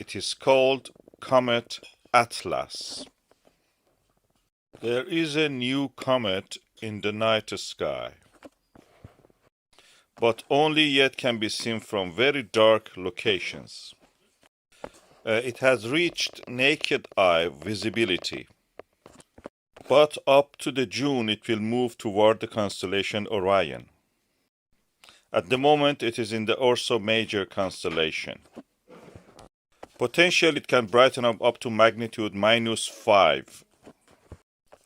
It is called Comet Atlas. There is a new comet in the night sky, but only yet can be seen from very dark locations. It has reached naked eye visibility, but up to the June it will move toward the constellation Orion. At the moment it is in the Ursa Major constellation. Potentially it can brighten up to magnitude -5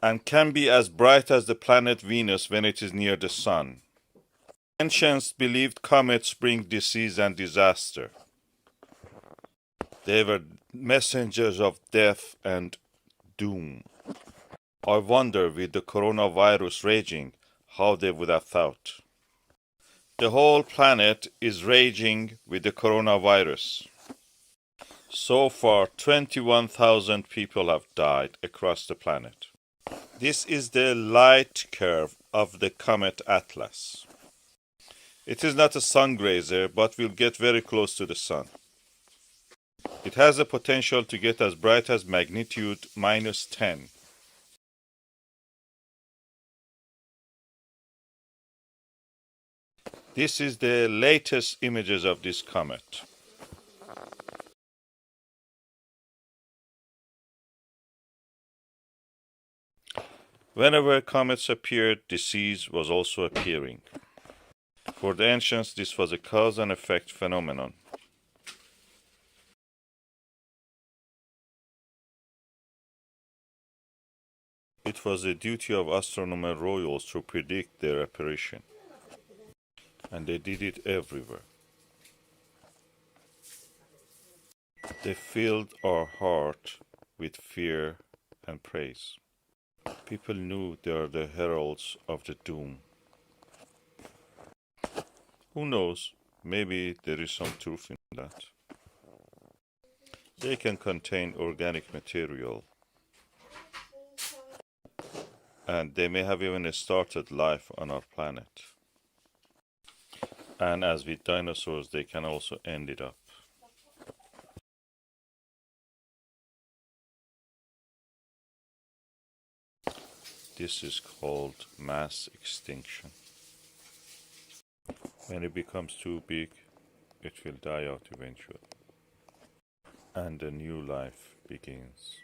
and can be as bright as the planet Venus when it is near the Sun. Ancients believed comets bring disease and disaster. They were messengers of death and doom. I wonder, with the coronavirus raging, how they would have thought. The whole planet is raging with the coronavirus. So far, 21,000 people have died across the planet. This is the light curve of the Comet Atlas. It is not a sun grazer, but will get very close to the sun. It has the potential to get as bright as magnitude -10. This is the latest images of this comet. Whenever comets appeared, disease was also appearing. For the ancients, this was a cause and effect phenomenon. It was the duty of astronomer royals to predict their apparition, and they did it everywhere. They filled our heart with fear and praise. People knew they are the heralds of the doom. Who knows, maybe there is some truth in that. They can contain organic material, and they may have even started life on our planet. And as with dinosaurs, they can also end it up. This is called mass extinction. When it becomes too big, it will die out eventually, and a new life begins.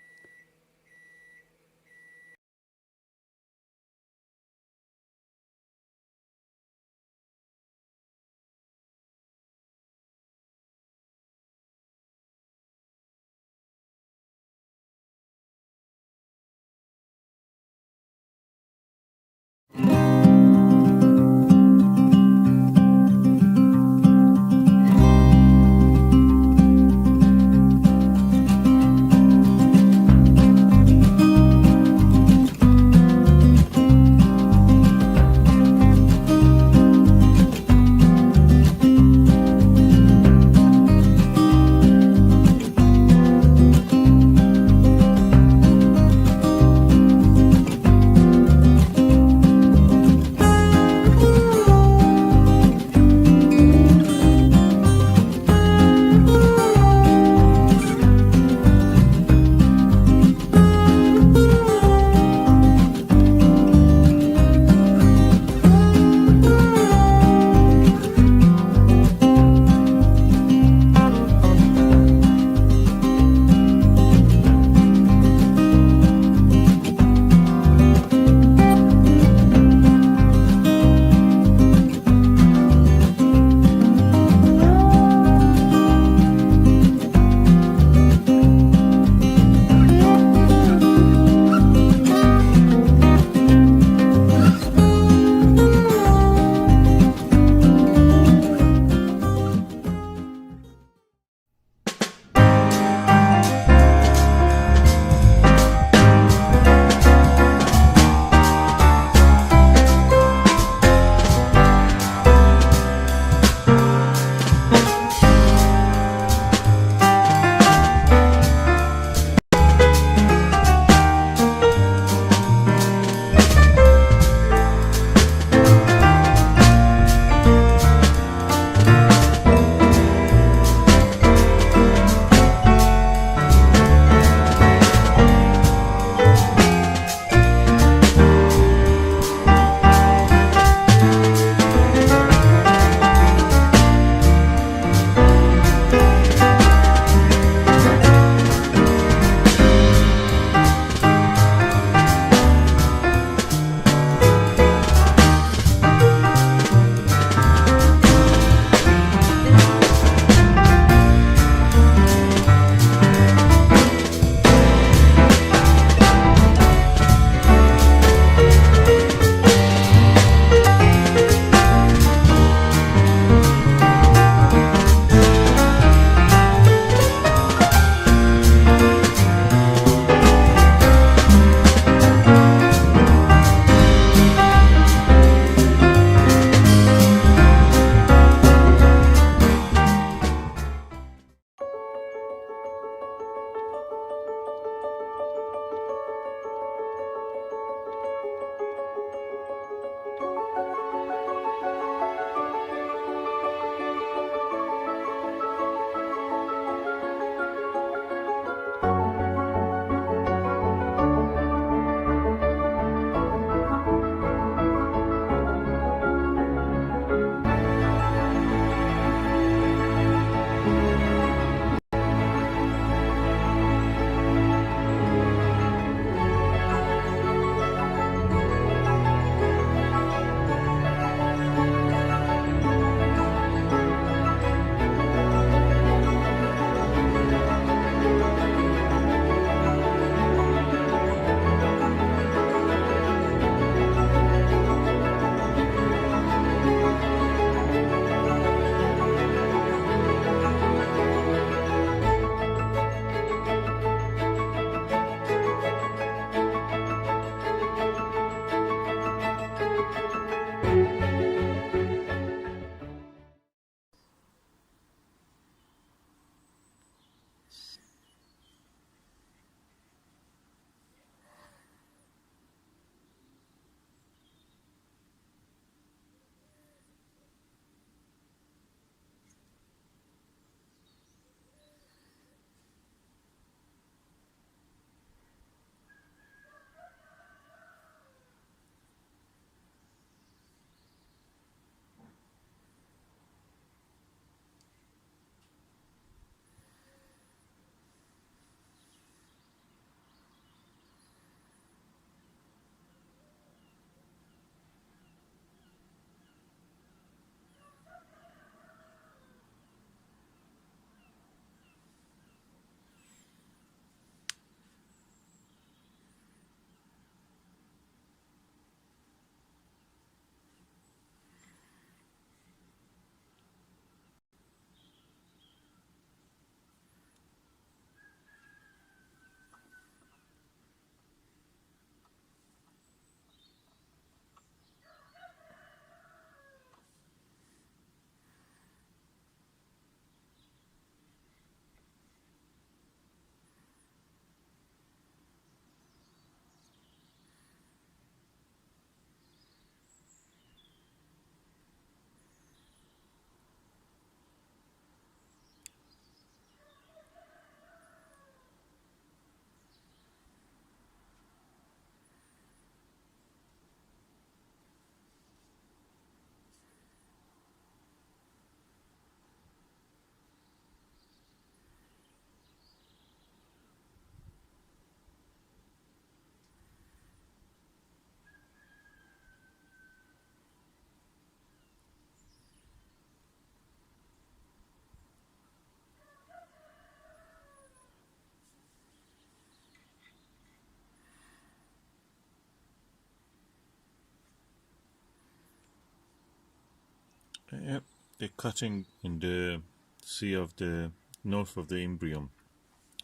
Yep, they're cutting in the sea of the north of the Imbrium,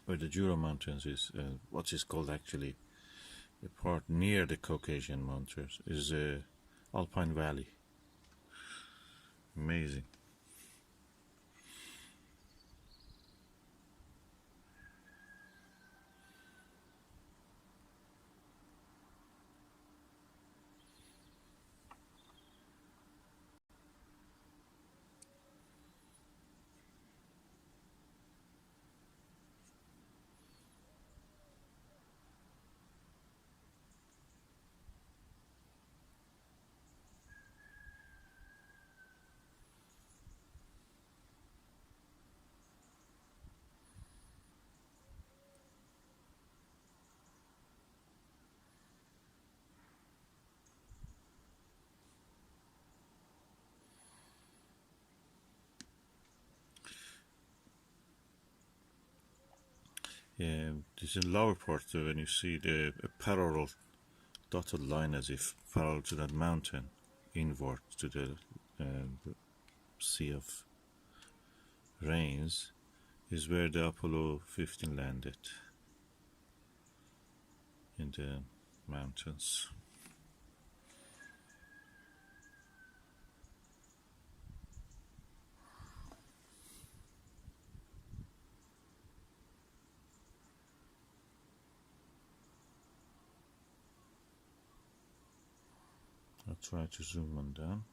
where the Jura Mountains is. What is called actually the part near the Caucasian Mountains is Alpine Valley. Amazing. Yeah, this is the lower part when you see the parallel dotted line as if parallel to that mountain inward to the Sea of Rains is where the Apollo 15 landed in the mountains. I'll try to zoom on down.